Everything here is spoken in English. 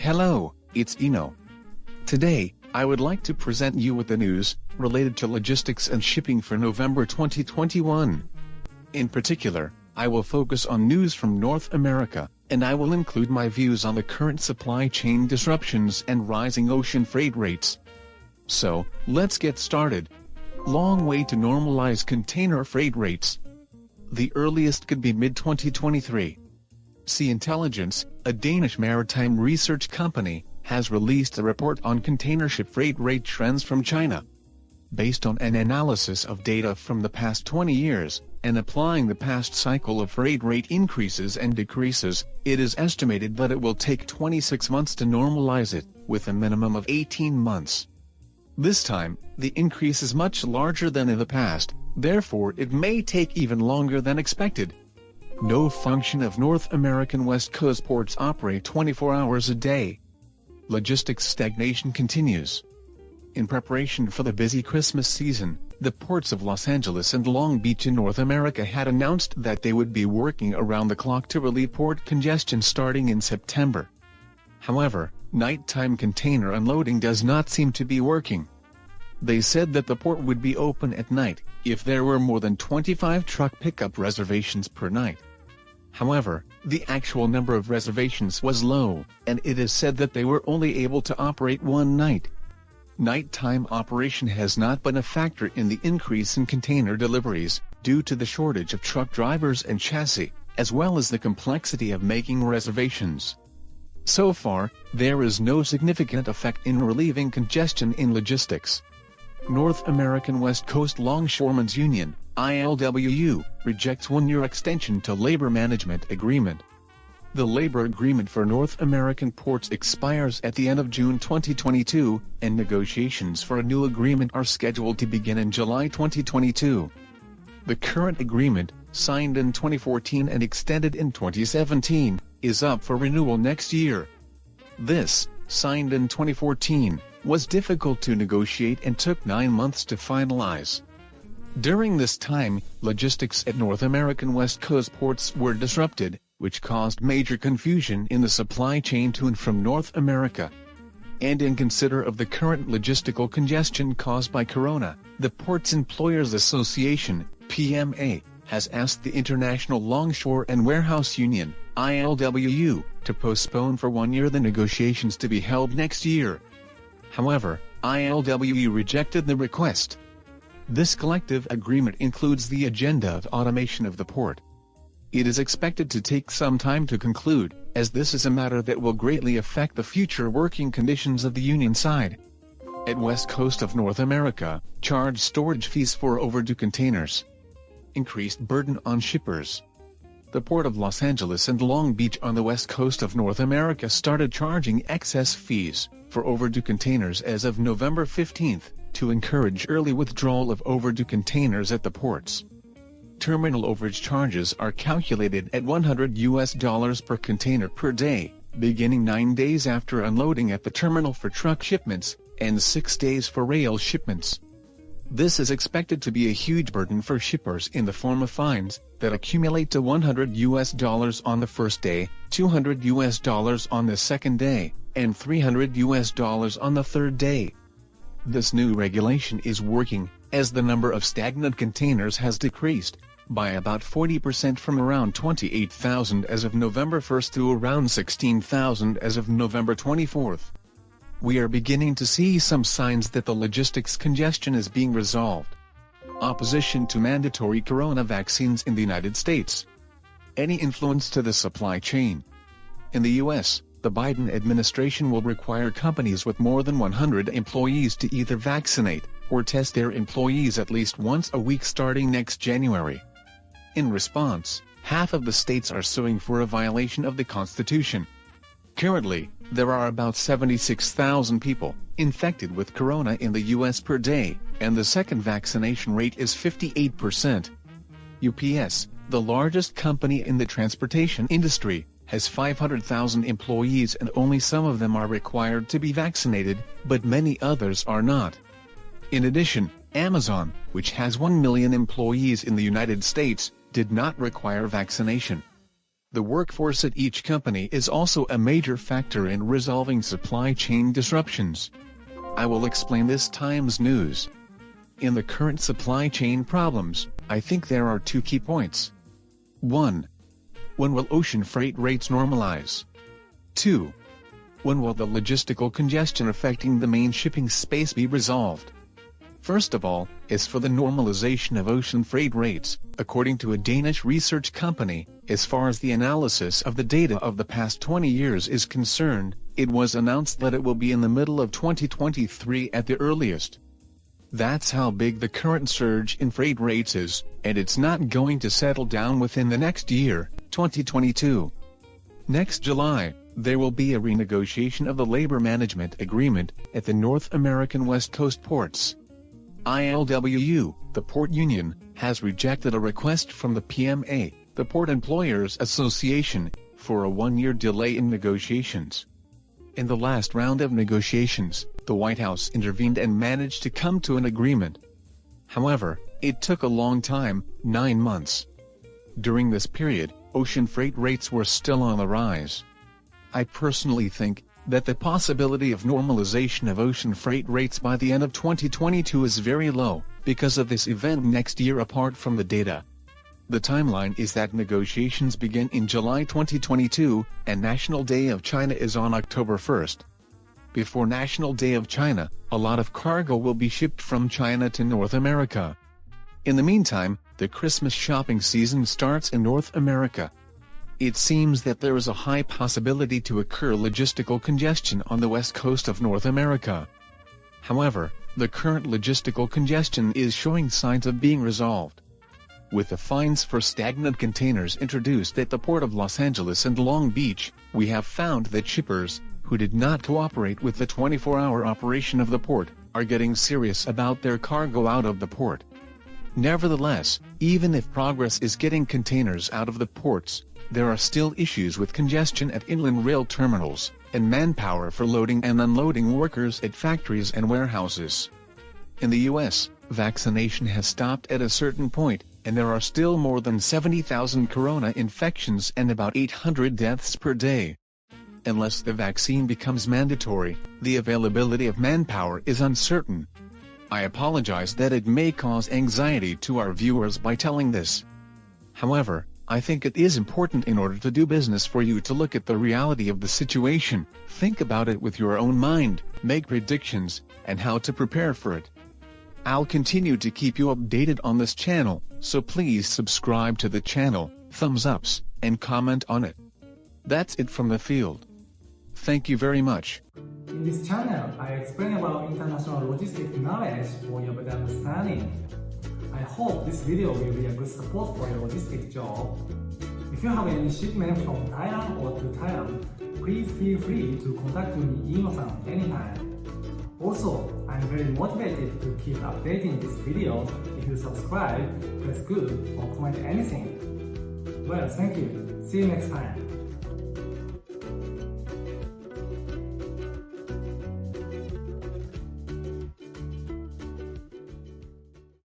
Hello, it's Iino. Today, I would like to present you with the news related to logistics and shipping for November 2021. In particular, I will focus on news from North America, and I will include my views on the current supply chain disruptions and rising ocean freight rates. So, let's get started. Long way to normalize container freight rates. The earliest could be mid-2023. Sea Intelligence, a Danish maritime research company, has released a report on container ship freight rate trends from China. Based on an analysis of data from the past 20 years, and applying the past cycle of freight rate increases and decreases, it is estimated that it will take 26 months to normalize it, with a minimum of 18 months. This time, the increase is much larger than in the past, therefore it may take even longer than expected. No function of North American West Coast ports operate 24 hours a day. Logistics stagnation continues. In preparation for the busy Christmas season, the ports of Los Angeles and Long Beach in North America had announced that they would be working around the clock to relieve port congestion starting in September. However, nighttime container unloading does not seem to be working. They said that the port would be open at night, if there were more than 25 truck pickup reservations per night. However, the actual number of reservations was low, and it is said that they were only able to operate one night. Nighttime operation has not been a factor in the increase in container deliveries, due to the shortage of truck drivers and chassis, as well as the complexity of making reservations. So far, there is no significant effect in relieving congestion in logistics. North American West Coast Longshoremen's Union, ILWU, rejects one-year extension to labor management agreement. The labor agreement for North American ports expires at the end of June 2022, and negotiations for a new agreement are scheduled to begin in July 2022. The current agreement, signed in 2014 and extended in 2017, is up for renewal next year. This, signed in 2014, was difficult to negotiate and took 9 months to finalize. During this time, logistics at North American West Coast ports were disrupted, which caused major confusion in the supply chain to and from North America. And in consider of the current logistical congestion caused by Corona, the Ports Employers Association, PMA, has asked the International Longshore and Warehouse Union, ILWU, to postpone for 1 year the negotiations to be held next year. However, ILWU rejected the request. This collective agreement includes the agenda of automation of the port. It is expected to take some time to conclude, as this is a matter that will greatly affect the future working conditions of the union side. At West Coast of North America, charge storage fees for overdue containers. Increased burden on shippers. The Port of Los Angeles and Long Beach on the West Coast of North America started charging excess fees for overdue containers as of November 15, to encourage early withdrawal of overdue containers at the ports. Terminal overage charges are calculated at $100 per container per day, beginning 9 days after unloading at the terminal for truck shipments, and 6 days for rail shipments. This is expected to be a huge burden for shippers in the form of fines that accumulate to $100 on the first day, $200 on the second day, and $300 on the third day. This new regulation is working, as the number of stagnant containers has decreased by about 40% from around 28,000 as of November 1 to around 16,000 as of November 24. We are beginning to see some signs that the logistics congestion is being resolved. Opposition to mandatory corona vaccines in the United States. Any influence to the supply chain? In the U.S., the Biden administration will require companies with more than 100 employees to either vaccinate or test their employees at least once a week starting next January. In response, half of the states are suing for a violation of the Constitution. Currently, there are about 76,000 people infected with corona in the U.S. per day, and the second vaccination rate is 58%. UPS, the largest company in the transportation industry, has 500,000 employees and only some of them are required to be vaccinated, but many others are not. In addition, Amazon, which has 1 million employees in the United States, did not require vaccination. The workforce at each company is also a major factor in resolving supply chain disruptions. I will explain this Times news. In the current supply chain problems, I think there are two key points. 1. When will ocean freight rates normalize? 2. When will the logistical congestion affecting the main shipping space be resolved? First of all, as for the normalization of ocean freight rates, according to a Danish research company, as far as the analysis of the data of the past 20 years is concerned, it was announced that it will be in the middle of 2023 at the earliest. That's how big the current surge in freight rates is, and it's not going to settle down within the next year, 2022. Next July, there will be a renegotiation of the labor management agreement at the North American West Coast ports. ILWU, the port union, has rejected a request from the PMA, the Port Employers Association, for a one-year delay in negotiations. In the last round of negotiations, the White House intervened and managed to come to an agreement. However, it took a long time, 9 months. During this period, ocean freight rates were still on the rise. I personally think that the possibility of normalization of ocean freight rates by the end of 2022 is very low, because of this event next year apart from the data. The timeline is that negotiations begin in July 2022, and National Day of China is on October 1st. Before National Day of China, a lot of cargo will be shipped from China to North America. In the meantime, the Christmas shopping season starts in North America. It seems that there is a high possibility to occur logistical congestion on the west coast of North America. However, the current logistical congestion is showing signs of being resolved. With the fines for stagnant containers introduced at the Port of Los Angeles and Long Beach, we have found that shippers, who did not cooperate with the 24-hour operation of the port, are getting serious about their cargo out of the port. Nevertheless, even if progress is getting containers out of the ports, there are still issues with congestion at inland rail terminals, and manpower for loading and unloading workers at factories and warehouses. In the U.S., vaccination has stopped at a certain point, and there are still more than 70,000 corona infections and about 800 deaths per day. Unless the vaccine becomes mandatory, the availability of manpower is uncertain. I apologize that it may cause anxiety to our viewers by telling this. However, I think it is important in order to do business for you to look at the reality of the situation, think about it with your own mind, make predictions, and how to prepare for it. I'll continue to keep you updated on this channel, so please subscribe to the channel, thumbs ups, and comment on it. That's it from the field. Thank you very much. In this channel, I explain about international logistic knowledge for your better understanding. I hope this video will be a good support for your logistic job. If you have any shipment from Thailand or to Thailand, please feel free to contact me Iino-san anytime. Also, I'm very motivated to keep updating these videos. If you subscribe, press good or comment anything. Well, thank you. See you next time.